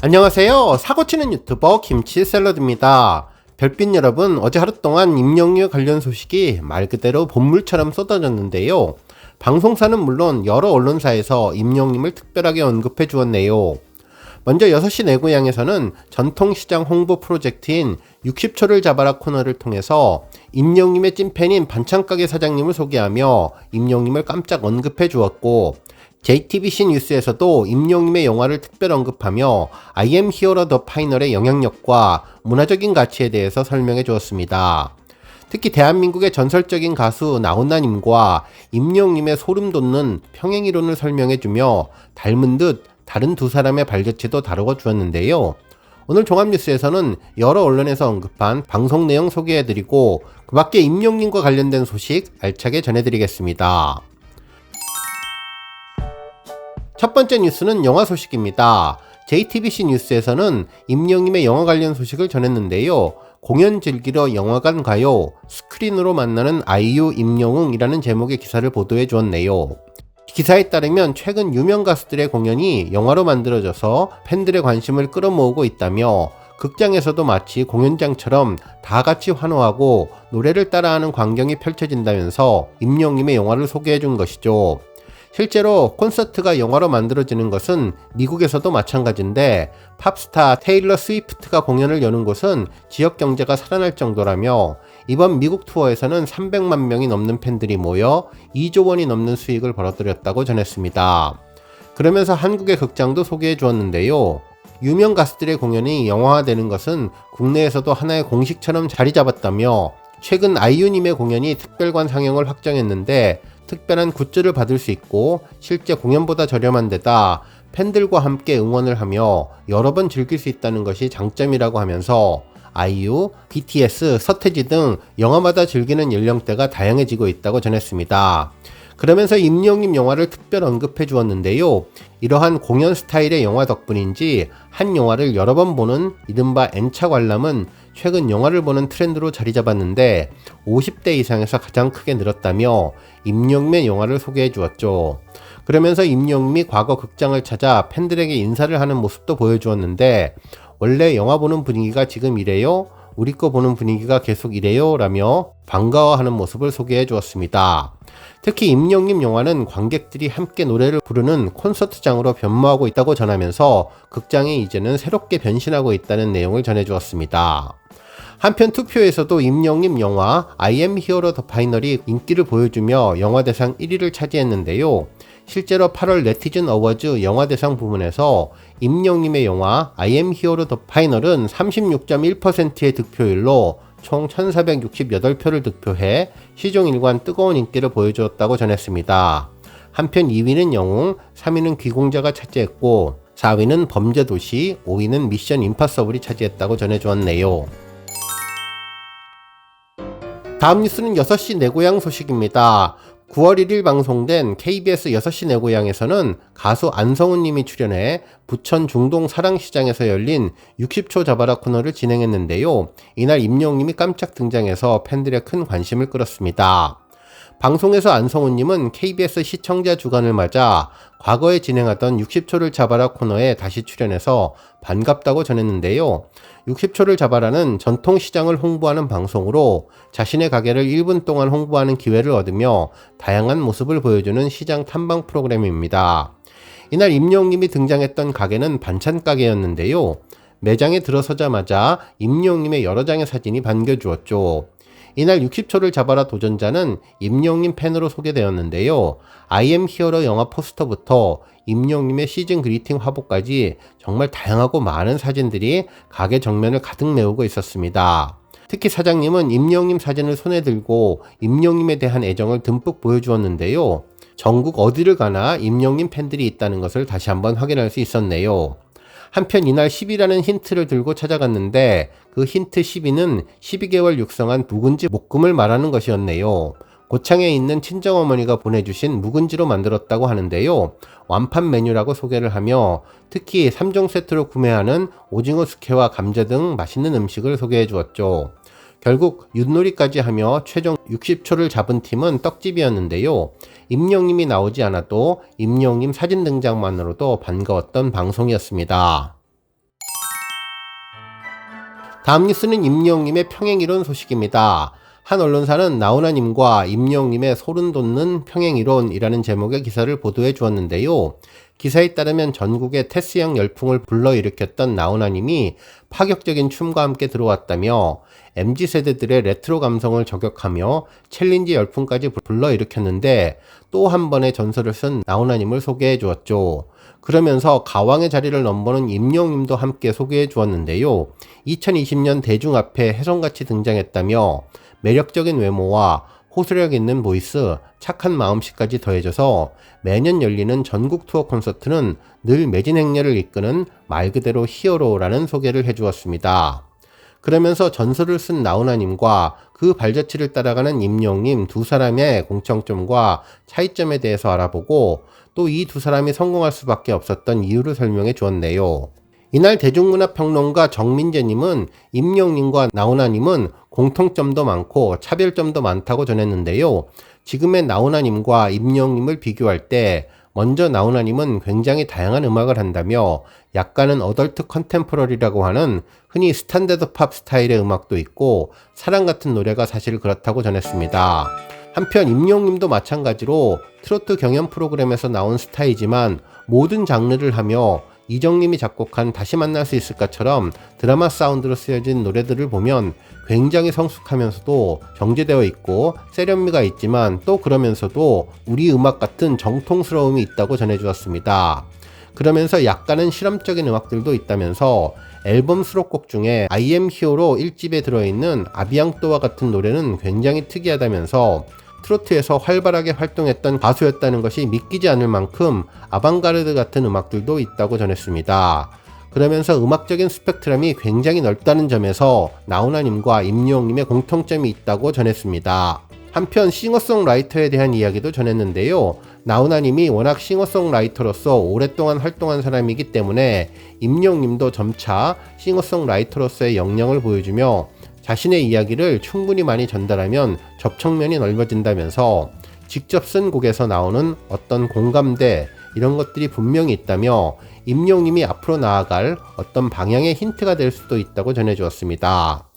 안녕하세요. 사고치는 유튜버 김치샐러드입니다. 별빛 여러분, 어제 하루 동안 임영유 관련 소식이 말 그대로 본물처럼 쏟아졌는데요. 방송사는 물론 여러 언론사에서 임영님을 특별하게 언급해 주었네요. 먼저 6시 내 고향에서는 전통시장 홍보 프로젝트인 60초를 잡아라 코너를 통해서 임영님의 찐팬인 반찬가게 사장님을 소개하며 임영님을 깜짝 언급해 주었고, JTBC 뉴스에서도 임영님의 영화를 특별 언급하며 I am hero the final의 영향력과 문화적인 가치에 대해서 설명해 주었습니다. 특히 대한민국의 전설적인 가수 나훈아님과 임영님의 소름 돋는 평행이론을 설명해 주며 닮은 듯 다른 두 사람의 발자취도 다루어 주었는데요. 오늘 종합뉴스에서는 여러 언론에서 언급한 방송 내용 소개해 드리고 그 밖에 임영님과 관련된 소식 알차게 전해드리겠습니다. 첫 번째 뉴스는 영화 소식입니다. JTBC 뉴스에서는 임영님의 영화 관련 소식을 전했는데요. 공연 즐기러 영화관 가요. 스크린으로 만나는 아이유 임영웅이라는 제목의 기사를 보도해 주었네요. 기사에 따르면 최근 유명 가수들의 공연이 영화로 만들어져서 팬들의 관심을 끌어모으고 있다며 극장에서도 마치 공연장처럼 다 같이 환호하고 노래를 따라하는 광경이 펼쳐진다면서 임영님의 영화를 소개해 준 것이죠. 실제로 콘서트가 영화로 만들어지는 것은 미국에서도 마찬가지인데 팝스타 테일러 스위프트가 공연을 여는 곳은 지역 경제가 살아날 정도라며 이번 미국 투어에서는 300만 명이 넘는 팬들이 모여 2조 원이 넘는 수익을 벌어들였다고 전했습니다. 그러면서 한국의 극장도 소개해 주었는데요. 유명 가수들의 공연이 영화화되는 것은 국내에서도 하나의 공식처럼 자리 잡았다며 최근 아이유님의 공연이 특별관 상영을 확정했는데 특별한 굿즈를 받을 수 있고 실제 공연보다 저렴한 데다 팬들과 함께 응원을 하며 여러 번 즐길 수 있다는 것이 장점이라고 하면서 아이유, BTS, 서태지 등 영화마다 즐기는 연령대가 다양해지고 있다고 전했습니다. 그러면서 임영님 영화를 특별 언급해 주었는데요. 이러한 공연 스타일의 영화 덕분인지 한 영화를 여러 번 보는 이른바 N차 관람은 최근 영화를 보는 트렌드로 자리 잡았는데 50대 이상에서 가장 크게 늘었다며 임영님의 영화를 소개해 주었죠. 그러면서 임영님이 과거 극장을 찾아 팬들에게 인사를 하는 모습도 보여주었는데 원래 영화 보는 분위기가 지금 이래요? 우리 거 보는 분위기가 계속 이래요? 라며 반가워하는 모습을 소개해 주었습니다. 특히 임영님 영화는 관객들이 함께 노래를 부르는 콘서트장으로 변모하고 있다고 전하면서 극장이 이제는 새롭게 변신하고 있다는 내용을 전해 주었습니다. 한편 투표에서도 임영님 영화 I am hero the final이 인기를 보여주며 영화대상 1위를 차지했는데요. 실제로 8월 네티즌 어워즈 영화대상 부문에서 임영님의 영화 I am hero the final은 36.1%의 득표율로 총 1468표를 득표해 시종일관 뜨거운 인기를 보여주었다고 전했습니다. 한편 2위는 영웅, 3위는 귀공자가 차지했고 4위는 범죄도시, 5위는 미션 임파서블이 차지했다고 전해주었네요. 다음 뉴스는 6시 내 고향 소식입니다. 9월 1일 방송된 KBS 6시 내 고향에서는 가수 안성훈 님이 출연해 부천 중동 사랑시장에서 열린 60초 잡아라 코너를 진행했는데요. 이날 임영웅 님이 깜짝 등장해서 팬들의 큰 관심을 끌었습니다. 방송에서 안성훈 님은 KBS 시청자 주간을 맞아 과거에 진행하던 60초를 잡아라 코너에 다시 출연해서 반갑다고 전했는데요. 60초를 잡아라는 전통시장을 홍보하는 방송으로 자신의 가게를 1분 동안 홍보하는 기회를 얻으며 다양한 모습을 보여주는 시장 탐방 프로그램입니다. 이날 임영웅 님이 등장했던 가게는 반찬가게였는데요. 매장에 들어서자마자 임영웅 님의 여러 장의 사진이 반겨주었죠. 이날 60초를 잡아라 도전자는 임영웅님 팬으로 소개되었는데요. I am hero 영화 포스터부터 임영웅님의 시즌 그리팅 화보까지 정말 다양하고 많은 사진들이 가게 정면을 가득 메우고 있었습니다. 특히 사장님은 임영웅님 사진을 손에 들고 임영웅님에 대한 애정을 듬뿍 보여주었는데요. 전국 어디를 가나 임영웅님 팬들이 있다는 것을 다시 한번 확인할 수 있었네요. 한편 이날 10이라는 힌트를 들고 찾아갔는데 그 힌트 12는 12개월 육성한 묵은지 볶음을 말하는 것이었네요. 고창에 있는 친정어머니가 보내주신 묵은지로 만들었다고 하는데요. 완판 메뉴라고 소개를 하며 특히 3종 세트로 구매하는 오징어 숙회와 감자 등 맛있는 음식을 소개해 주었죠. 결국 윷놀이까지 하며 최종 60초를 잡은 팀은 떡집이었는데요. 임영웅님이 나오지 않아도 임영웅님 사진 등장만으로도 반가웠던 방송이었습니다. 다음 뉴스는 임영웅님의 평행이론 소식입니다. 한 언론사는 나훈아님과 임영웅님의 소름 돋는 평행이론이라는 제목의 기사를 보도해 주었는데요. 기사에 따르면 전국에 테스형 열풍을 불러일으켰던 나훈아님이 파격적인 춤과 함께 들어왔다며 MZ세대들의 레트로 감성을 저격하며 챌린지 열풍까지 불러일으켰는데 또 한 번의 전설을 쓴 나훈아님을 소개해 주었죠. 그러면서 가왕의 자리를 넘보는 임영웅님도 함께 소개해 주었는데요. 2020년 대중 앞에 혜성같이 등장했다며 매력적인 외모와 호소력 있는 보이스, 착한 마음씨까지 더해져서 매년 열리는 전국 투어 콘서트는 늘 매진 행렬을 이끄는 말 그대로 히어로라는 소개를 해주었습니다. 그러면서 전설을 쓴 나훈아님과 그 발자취를 따라가는 임영웅님 두 사람의 공통점과 차이점에 대해서 알아보고 또 이 두 사람이 성공할 수밖에 없었던 이유를 설명해 주었네요. 이날 대중문화평론가 정민재님은 임영웅님과 나훈아님은 공통점도 많고 차별점도 많다고 전했는데요. 지금의 나훈아님과 임영웅님을 비교할 때 먼저 나훈아님은 굉장히 다양한 음악을 한다며 약간은 어덜트 컨템포러리라고 하는 흔히 스탠다드 팝 스타일의 음악도 있고 사랑 같은 노래가 사실 그렇다고 전했습니다. 한편 임영웅님도 마찬가지로 트로트 경연 프로그램에서 나온 스타이지만 모든 장르를 하며 이정님이 작곡한 다시 만날 수 있을까처럼 드라마 사운드로 쓰여진 노래들을 보면 굉장히 성숙하면서도 정제되어 있고 세련미가 있지만 또 그러면서도 우리 음악 같은 정통스러움이 있다고 전해주었습니다. 그러면서 약간은 실험적인 음악들도 있다면서 앨범 수록곡 중에 I am Hero로 1집에 들어있는 아비앙또와 같은 노래는 굉장히 특이하다면서 트로트에서 활발하게 활동했던 가수였다는 것이 믿기지 않을 만큼 아방가르드 같은 음악들도 있다고 전했습니다. 그러면서 음악적인 스펙트럼이 굉장히 넓다는 점에서 나훈아님과 임영웅님의 공통점이 있다고 전했습니다. 한편 싱어송라이터에 대한 이야기도 전했는데요. 나훈아님이 워낙 싱어송라이터로서 오랫동안 활동한 사람이기 때문에 임영웅님도 점차 싱어송라이터로서의 역량을 보여주며 자신의 이야기를 충분히 많이 전달하면 접촉면이 넓어진다면서 직접 쓴 곡에서 나오는 어떤 공감대 이런 것들이 분명히 있다며 임영웅님이 앞으로 나아갈 어떤 방향의 힌트가 될 수도 있다고 전해주었습니다.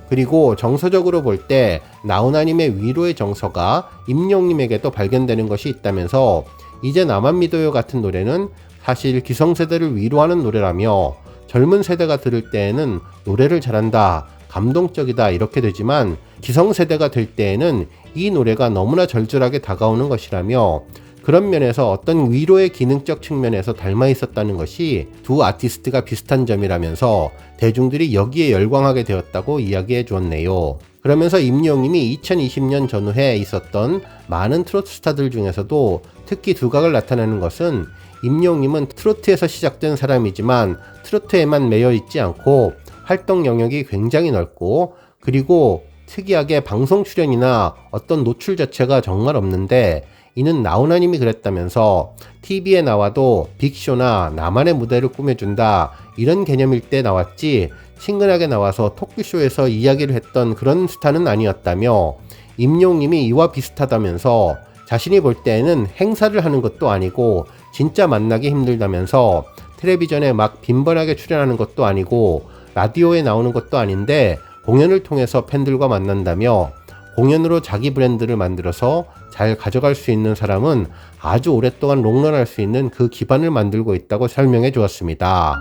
그리고 정서적으로 볼 때 나훈아님의 위로의 정서가 임영웅님에게도 발견되는 것이 있다면서 이제 나만 믿어요 같은 노래는 사실 기성세대를 위로하는 노래라며 젊은 세대가 들을 때에는 노래를 잘한다, 감동적이다 이렇게 되지만 기성세대가 될 때에는 이 노래가 너무나 절절하게 다가오는 것이라며 그런 면에서 어떤 위로의 기능적 측면에서 닮아 있었다는 것이 두 아티스트가 비슷한 점이라면서 대중들이 여기에 열광하게 되었다고 이야기해 주었네요. 그러면서 임영웅님이 2020년 전후에 있었던 많은 트로트 스타들 중에서도 특히 두각을 나타내는 것은 임영웅님은 트로트에서 시작된 사람이지만 트로트에만 매여 있지 않고 활동 영역이 굉장히 넓고 그리고 특이하게 방송 출연이나 어떤 노출 자체가 정말 없는데 이는 나훈아님이 그랬다면서 TV에 나와도 빅쇼나 나만의 무대를 꾸며준다 이런 개념일 때 나왔지 친근하게 나와서 토크쇼에서 이야기를 했던 그런 스타는 아니었다며 임영웅님이 이와 비슷하다면서 자신이 볼 때에는 행사를 하는 것도 아니고 진짜 만나기 힘들다면서 텔레비전에 막 빈번하게 출연하는 것도 아니고 라디오에 나오는 것도 아닌데 공연을 통해서 팬들과 만난다며 공연으로 자기 브랜드를 만들어서 잘 가져갈 수 있는 사람은 아주 오랫동안 롱런할 수 있는 그 기반을 만들고 있다고 설명해 주었습니다.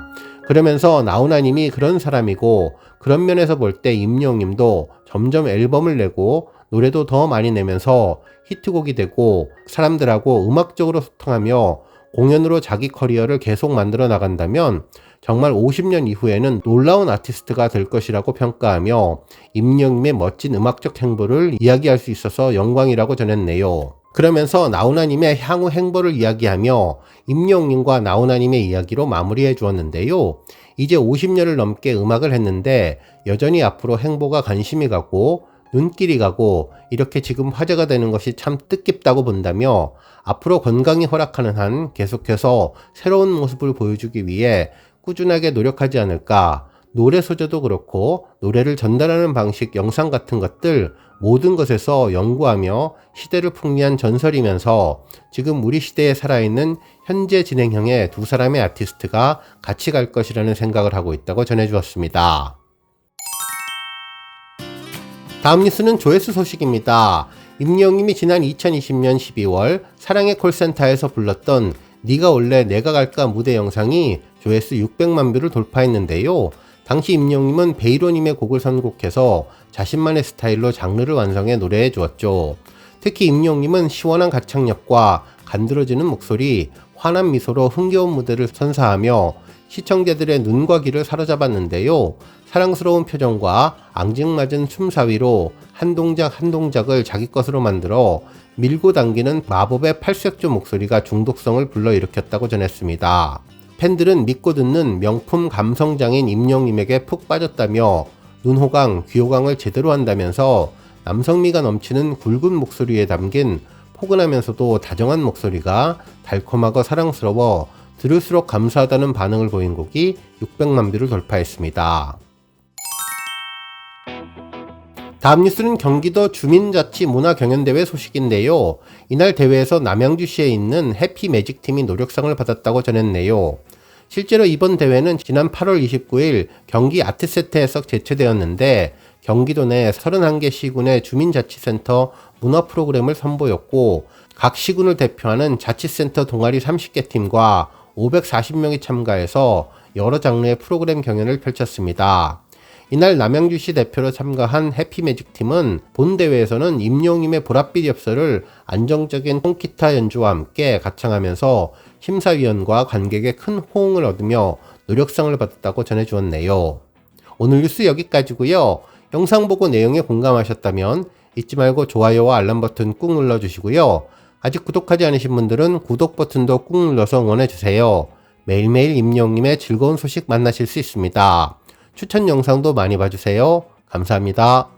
그러면서 나훈아님이 그런 사람이고 그런 면에서 볼 때 임영웅님도 점점 앨범을 내고 노래도 더 많이 내면서 히트곡이 되고 사람들하고 음악적으로 소통하며 공연으로 자기 커리어를 계속 만들어 나간다면 정말 50년 이후에는 놀라운 아티스트가 될 것이라고 평가하며 임영웅님의 멋진 음악적 행보를 이야기할 수 있어서 영광이라고 전했네요. 그러면서 나훈아님의 향후 행보를 이야기하며 임영웅님과 나훈아님의 이야기로 마무리해 주었는데요. 이제 50년을 넘게 음악을 했는데 여전히 앞으로 행보가 관심이 가고 눈길이 가고 이렇게 지금 화제가 되는 것이 참 뜻깊다고 본다며 앞으로 건강이 허락하는 한 계속해서 새로운 모습을 보여주기 위해 꾸준하게 노력하지 않을까. 노래 소재도 그렇고 노래를 전달하는 방식, 영상 같은 것들 모든 것에서 연구하며 시대를 풍미한 전설이면서 지금 우리 시대에 살아있는 현재 진행형의 두 사람의 아티스트가 같이 갈 것이라는 생각을 하고 있다고 전해주었습니다. 다음 뉴스는 조회수 소식입니다. 임영웅님이 지난 2020년 12월 사랑의 콜센터에서 불렀던 네가 올래 내가 갈까 무대 영상이 조회수 600만 뷰를 돌파했는데요. 당시 임영웅님은 베이로님의 곡을 선곡해서 자신만의 스타일로 장르를 완성해 노래해 주었죠. 특히 임영웅님은 시원한 가창력과 간드러지는 목소리, 환한 미소로 흥겨운 무대를 선사하며 시청자들의 눈과 귀를 사로잡았는데요. 사랑스러운 표정과 앙증맞은 춤사위로 한 동작 한 동작을 자기 것으로 만들어 밀고 당기는 마법의 팔색조 목소리가 중독성을 불러일으켰다고 전했습니다. 팬들은 믿고 듣는 명품 감성장인 임영웅님에게 푹 빠졌다며 눈호강, 귀호강을 제대로 한다면서 남성미가 넘치는 굵은 목소리에 담긴 포근하면서도 다정한 목소리가 달콤하고 사랑스러워 들을수록 감사하다는 반응을 보인 곡이 600만 뷰를 돌파했습니다. 다음 뉴스는 경기도 주민자치 문화경연대회 소식인데요. 이날 대회에서 남양주시에 있는 해피매직팀이 노력상을 받았다고 전했네요. 실제로 이번 대회는 지난 8월 29일 경기 아트세트에서 개최되었는데 경기도 내 31개 시군의 주민자치센터 문화 프로그램을 선보였고 각 시군을 대표하는 자치센터 동아리 30개 팀과 540명이 참가해서 여러 장르의 프로그램 경연을 펼쳤습니다. 이날 남양주시 대표로 참가한 해피매직팀은 본 대회에서는 임영웅님의 보랏빛 엽서를 안정적인 통기타 연주와 함께 가창하면서 심사위원과 관객의 큰 호응을 얻으며 노력상을 받았다고 전해주었네요. 오늘 뉴스 여기까지고요. 영상 보고 내용에 공감하셨다면 잊지 말고 좋아요와 알람 버튼 꾹 눌러주시고요. 아직 구독하지 않으신 분들은 구독 버튼도 꾹 눌러서 응원해주세요. 매일매일 임영웅님의 즐거운 소식 만나실 수 있습니다. 추천 영상도 많이 봐주세요. 감사합니다.